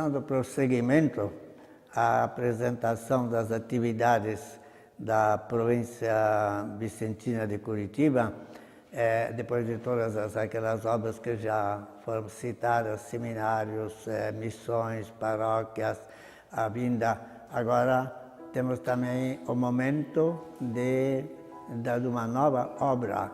dando prosseguimento à apresentação das atividades da província vicentina de Curitiba, depois de todas aquelas obras que já foram citadas, seminários, missões, paróquias, a vinda. Agora temos também o momento de uma nova obra,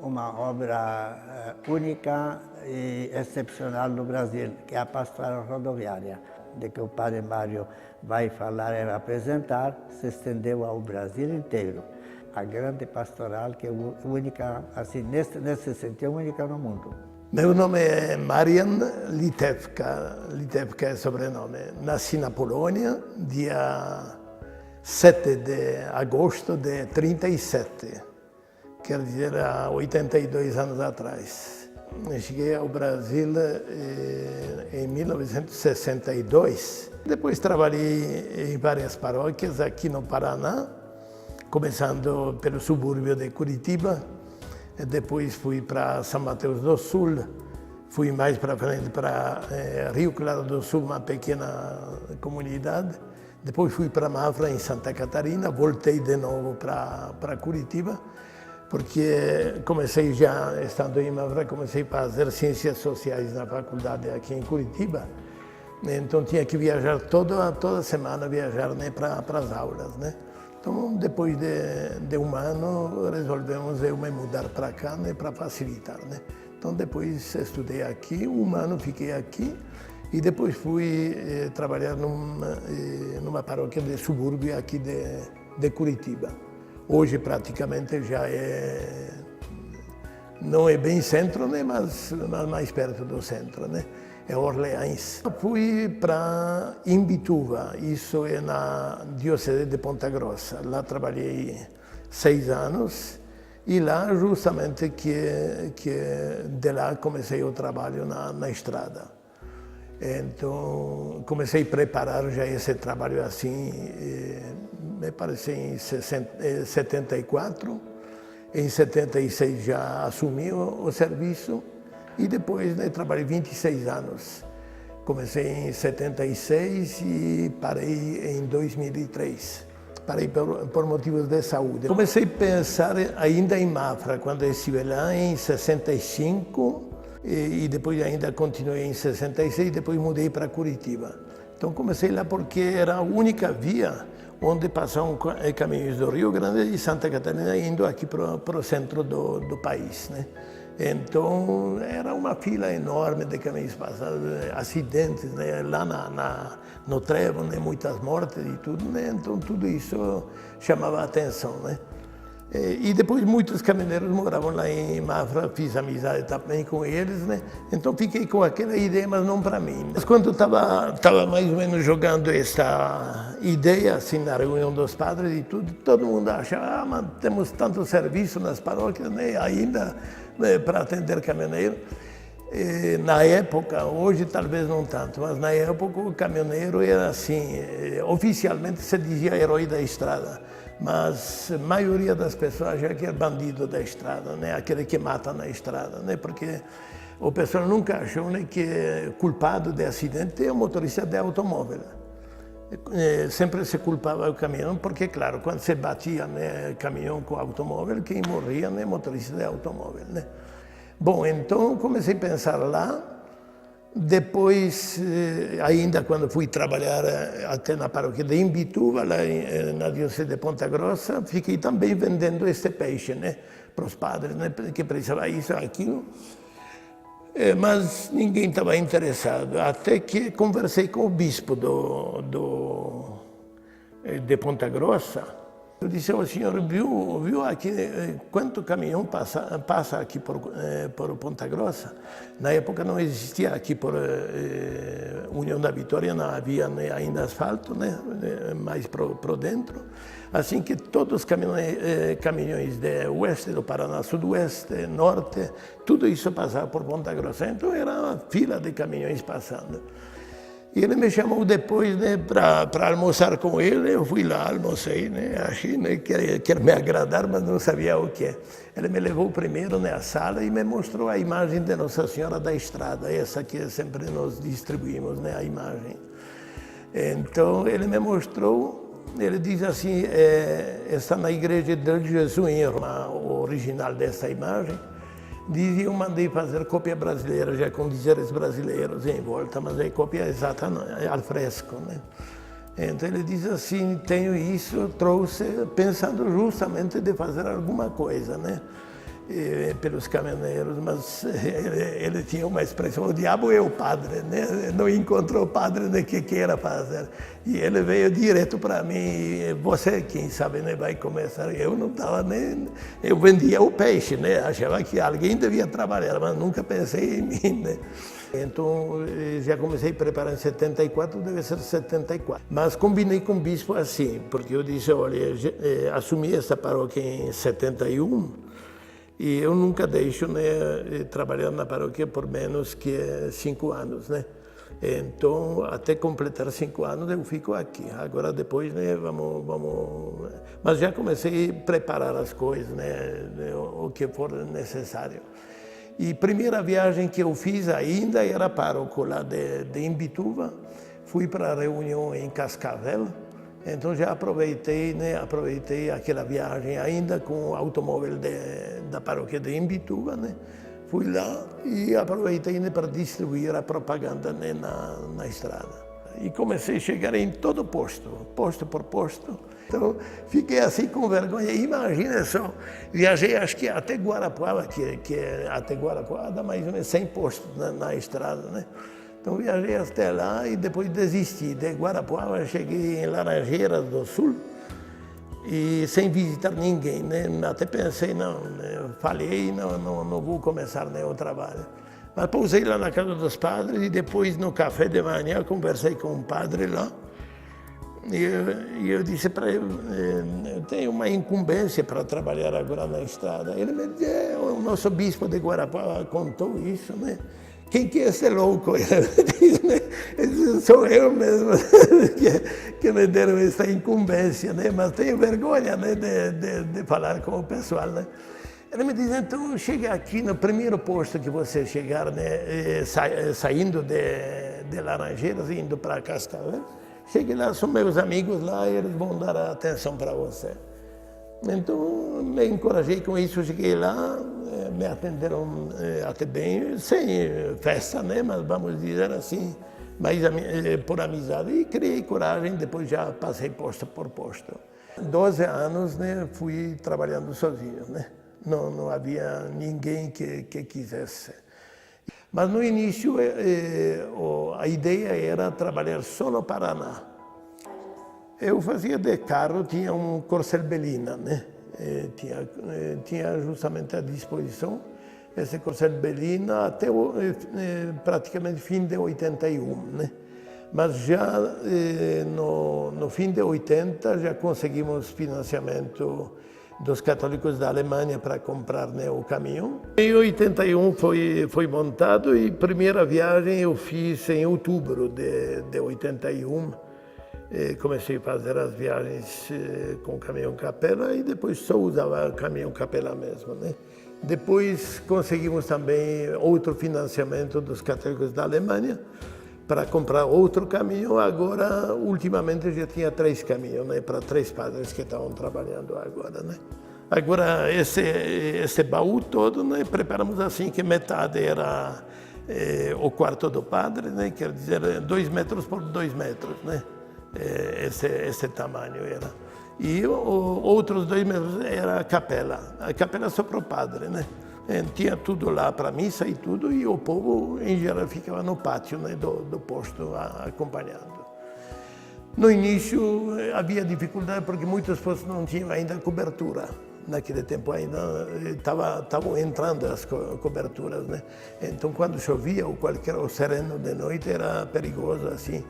uma obra única e excepcional no Brasil, que é a pastoral rodoviária, de que o padre Mário vai falar e apresentar, se estendeu ao Brasil inteiro. A grande pastoral que é única, assim, nesse sentido, única no mundo. Meu nome é Marian Litewka, Litewka é sobrenome. Nasci na Polônia, dia 7 de agosto de 37, quer dizer, há 82 anos atrás. Eu cheguei ao Brasil em 1962. Depois trabalhei em várias paróquias aqui no Paraná, começando pelo subúrbio de Curitiba. Depois fui para São Mateus do Sul, fui mais para frente para Rio Claro do Sul, uma pequena comunidade. Depois fui para Mafra, em Santa Catarina, voltei de novo para Curitiba, porque comecei já, estando em Mafra, comecei a fazer ciências sociais na faculdade aqui em Curitiba. Então tinha que viajar toda semana, viajar, né, para as aulas, né? Então, depois de um ano, resolvemos eu me mudar para cá, né, para facilitar, né? Então, depois estudei aqui, um ano fiquei aqui e depois fui trabalhar numa paróquia de subúrbio aqui de Curitiba. Hoje, praticamente, já não é bem centro, né, mas mais perto do centro, né? É Orleans. Fui para Imbituva, isso é na Diocese de Ponta Grossa. Lá trabalhei 6 anos e lá justamente que de lá comecei o trabalho na estrada. Então comecei a preparar já esse trabalho assim, me parece em 74. Em 76 já assumi o serviço. E depois, né, trabalhei 26 anos. Comecei em 76 e parei em 2003. Parei por motivos de saúde. Comecei a pensar ainda em Mafra, quando estive lá em 65, e depois ainda continuei em 66, depois mudei para Curitiba. Então comecei lá porque era a única via onde passavam caminhões do Rio Grande e Santa Catarina indo aqui para o centro do país, né? Então, era uma fila enorme de caminhões passados, acidentes, né? Lá no Trevo, né? Muitas mortes e tudo, né? Então, tudo isso chamava a atenção, né? E depois muitos caminhoneiros moravam lá em Mafra, fiz amizade também com eles, né? Então, fiquei com aquela ideia, mas não para mim. Mas quando estava mais ou menos jogando essa ideia, assim, na reunião dos padres e tudo, todo mundo achava, mas temos tanto serviço nas paróquias, né? Ainda para atender caminhoneiro. Na época, hoje talvez não tanto, mas na época o caminhoneiro era assim, oficialmente se dizia herói da estrada, mas a maioria das pessoas já que é bandido da estrada, né? Aquele que mata na estrada, né? Porque o pessoal nunca achou, né, que culpado de acidente é o motorista de automóvel. Sempre se culpava o caminhão, porque, claro, quando se batia, né, caminhão com automóvel, quem morria, né, motorista de automóvel, né? Bom, então comecei a pensar lá. Depois, ainda quando fui trabalhar até na paróquia de Imbituva, lá na Diocese de Ponta Grossa, fiquei também vendendo este peixe, né, para os padres, né, que precisava isso, aquilo. Mas ninguém estava interessado, até que conversei com o bispo de Ponta Grossa. Eu disse, o senhor viu aqui quanto caminhão passa aqui por Ponta Grossa? Na época não existia aqui por União da Vitória, não havia, né, ainda asfalto, né, mais por dentro. Assim que todos os caminhões de oeste do Paraná, sudoeste, norte, tudo isso passava por Ponta Grossa. Então era uma fila de caminhões passando. E ele me chamou depois, né, para almoçar com ele. Eu fui lá, almocei, né, achei, né, que quer me agradar, mas não sabia o que. Ele me levou primeiro na sala e me mostrou a imagem de Nossa Senhora da Estrada, essa que sempre nós distribuímos, né, a imagem. Então ele me mostrou, ele diz assim, está na igreja de Jesus em Roma, o original dessa imagem. Diz, eu mandei fazer cópia brasileira, já com dizeres brasileiros em volta, mas é cópia exata, al fresco, né? Então ele diz assim, tenho isso, eu trouxe pensando justamente de fazer alguma coisa, né? Pelos caminhoneiros, mas ele tinha uma expressão, o diabo é o padre, né? Não encontrou padre né, que queira fazer. E ele veio direto para mim, você, quem sabe, né, vai começar. Eu não estava nem... Eu vendia o peixe, né? Achava que alguém devia trabalhar, mas nunca pensei em mim, né? Então, já comecei a preparar em 74, deve ser 74. Mas combinei com o bispo assim, porque eu disse, olha, assumi essa paróquia em 71, e eu nunca deixo, né, trabalhar na paróquia por menos que 5 anos, né? Então, até completar 5 anos, eu fico aqui. Agora, depois, né, vamos... Mas já comecei a preparar as coisas, né, o que for necessário. E a primeira viagem que eu fiz ainda era pároco lá de Imbituva. Fui para a reunião em Cascavel. Então já aproveitei, né, aquela viagem ainda com o automóvel da paróquia de Imbituva, né? Fui lá e aproveitei, né, para distribuir a propaganda, né, na estrada. E comecei a chegar em todo posto por posto. Então fiquei assim com vergonha. Imagina só, viajei acho que até Guarapuava, que até Guarapuava dá mais ou menos 100 postos na estrada, né? Então viajei até lá e depois desisti. De Guarapuava cheguei em Laranjeiras do Sul e sem visitar ninguém, né? Até pensei, não, falei, não vou começar, né, o trabalho. Mas pousei lá na casa dos padres e depois no café de manhã conversei com um padre lá. E eu disse para ele, eu tenho uma incumbência para trabalhar agora na estrada. Ele me disse, o nosso bispo de Guarapuava contou isso, né? Quem que é esse louco? Ele disse, né? Sou eu mesmo que me deram essa incumbência, né? Mas tenho vergonha, né, de falar com o pessoal, né? Ele me diz, então chega aqui no primeiro posto que você chegar, né, saindo de Laranjeiras e indo para Cascavel, chegue lá, são meus amigos lá e eles vão dar a atenção para você. Então me encorajei com isso, cheguei lá, me atenderam até bem, sem festa, né, mas vamos dizer assim, mas por amizade, e criei coragem, depois já passei posto por posto. 12 anos, né, fui trabalhando sozinho, né? Não havia ninguém que quisesse. Mas no início a ideia era trabalhar só no Paraná. Eu fazia de carro, tinha um Corcel Bellina, né? Tinha justamente à disposição esse Corcel Bellina até praticamente fim de 81, né? Mas já no fim de 80 já conseguimos financiamento dos católicos da Alemanha para comprar, né, o caminhão. Em 81 foi montado e a primeira viagem eu fiz em outubro de 81. Comecei a fazer as viagens com o caminhão Capella e depois só usava o caminhão Capella mesmo, né? Depois conseguimos também outro financiamento dos católicos da Alemanha para comprar outro caminhão. Agora, ultimamente, já tinha 3 caminhões, né, para 3 padres que estavam trabalhando agora, né? Agora, esse baú todo, né, preparamos assim que metade era o quarto do padre, né, quer dizer, 2 metros por 2 metros, né? Esse tamanho era. E outros 2 metros era a capela só para o padre, né? Tinha tudo lá para missa e tudo, e o povo, em geral, ficava no pátio, né, do posto acompanhando. No início havia dificuldade porque muitos postos não tinham ainda cobertura. Naquele tempo ainda estavam entrando as coberturas, né? Então, quando chovia ou qualquer sereno de noite, era perigoso assim.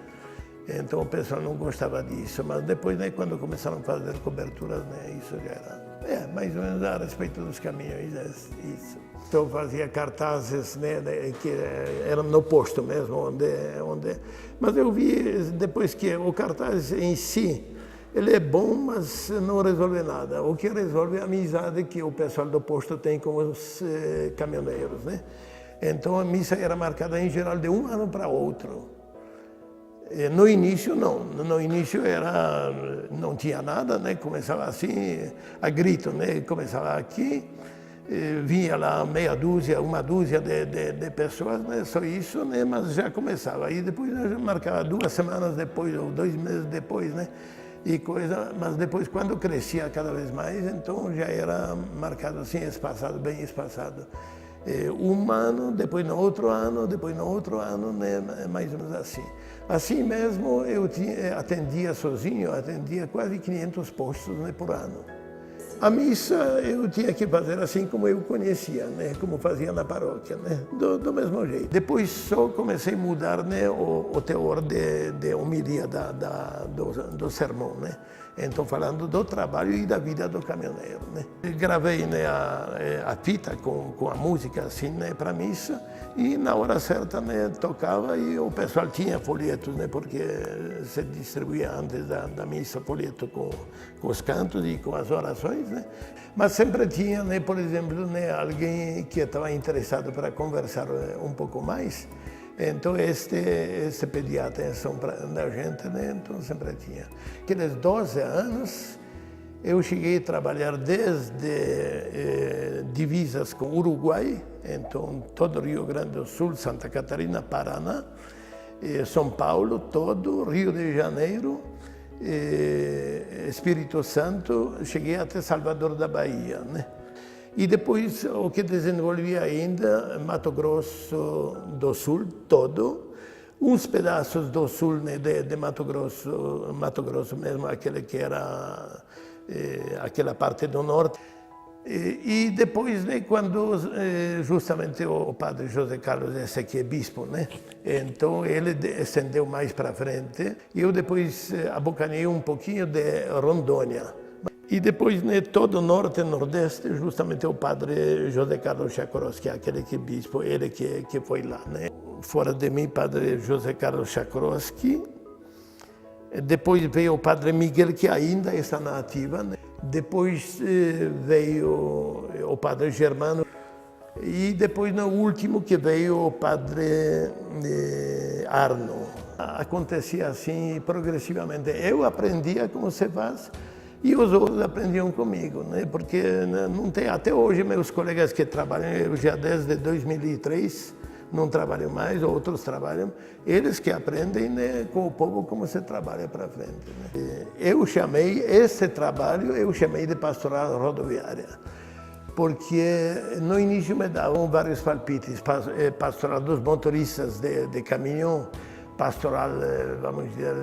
Então, o pessoal não gostava disso. Mas depois, né, quando começaram a fazer coberturas, né, isso já era Mais ou menos a respeito dos caminhões, isso. Então fazia cartazes, né, que eram no posto mesmo, mas eu vi depois que o cartaz em si, ele é bom, mas não resolve nada. O que resolve é a amizade que o pessoal do posto tem com os caminhoneiros, né? Então a missa era marcada em geral de um ano para outro. No início não, no início não tinha nada, né? Começava assim, a grito, né? Começava aqui, vinha lá uma dúzia de pessoas, né? Só isso, né? Mas já começava. E depois já marcava 2 semanas depois, ou 2 meses depois, né? E coisa, mas depois quando crescia cada vez mais, então já era marcado assim, espaçado, bem espaçado. Um ano, depois no outro ano, depois no outro ano, né? Mais ou menos assim. Assim mesmo, eu atendia sozinho, atendia quase 500 postos, né, por ano. A missa eu tinha que fazer assim como eu conhecia, né, como fazia na paróquia, né, do mesmo jeito. Depois só comecei a mudar, né, o teor de homilia do sermão, né. Então, falando do trabalho e da vida do caminhoneiro, né. Gravei, né, a fita com a música assim, né, para a missa, e na hora certa, né, tocava e o pessoal tinha folhetos, né, porque se distribuía antes da missa folheto com os cantos e com as orações, né. Mas sempre tinha, né, por exemplo, né, alguém que estava interessado para conversar um pouco mais. Então, este pedia atenção da gente, né? Então sempre tinha. Aqueles 12 anos, eu cheguei a trabalhar desde divisas com o Uruguai, então todo Rio Grande do Sul, Santa Catarina, Paraná, São Paulo, todo, Rio de Janeiro, Espírito Santo, cheguei até Salvador da Bahia, né? E depois o que desenvolvi ainda, Mato Grosso do Sul todo, uns pedaços do sul, né, de Mato Grosso mesmo, aquele que era aquela parte do norte. E depois, né, quando justamente o padre José Carlos, esse aqui é bispo, né, então ele estendeu mais para frente, e eu depois abocanhei um pouquinho de Rondônia. E depois, né, todo o norte e nordeste, justamente o padre José Carlos Chakrowski, aquele que é bispo, ele que foi lá, né. Fora de mim, padre José Carlos Chakrowski. Depois veio o padre Miguel, que ainda está na ativa, né. Depois veio o padre Germano. E depois, no último, que veio o padre Arno. Acontecia assim, progressivamente. Eu aprendia como se faz, e os outros aprendiam comigo, né? Porque não tem, até hoje meus colegas que trabalham, eu já desde 2003 não trabalho mais, outros trabalham, eles que aprendem, né, com o povo como se trabalha para frente, né? Eu chamei esse trabalho, de pastoral rodoviária, porque no início me davam vários palpites, pastoral dos motoristas de caminhão, pastoral, vamos dizer,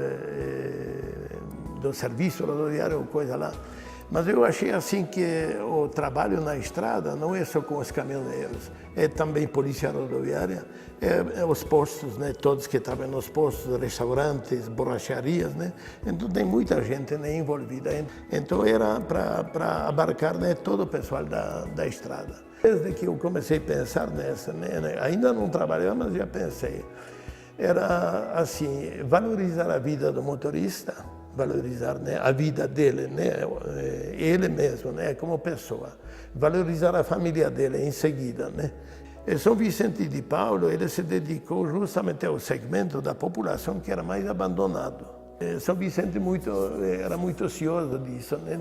do serviço rodoviário, coisa lá. Mas eu achei assim que o trabalho na estrada não é só com os caminhoneiros, é também polícia rodoviária, os postos, né, todos que trabalham nos postos, restaurantes, borracharias, né, então tem muita gente, né, envolvida. Então era para abarcar, né, todo o pessoal da estrada. Desde que eu comecei a pensar nessa, né, ainda não trabalhava, mas já pensei, era assim, valorizar a vida do motorista, valorizar, né, a vida dele, né, ele mesmo, né, como pessoa, valorizar a família dele em seguida, né. E São Vicente de Paulo, ele se dedicou justamente ao segmento da população que era mais abandonado. São Vicente era muito ocioso disso, né,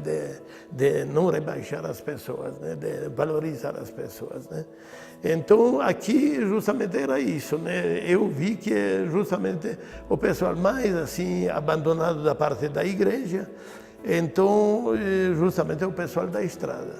de não rebaixar as pessoas, né, de valorizar as pessoas, né. Então, aqui justamente era isso, né? Eu vi que justamente o pessoal mais assim abandonado da parte da igreja, então justamente o pessoal da estrada.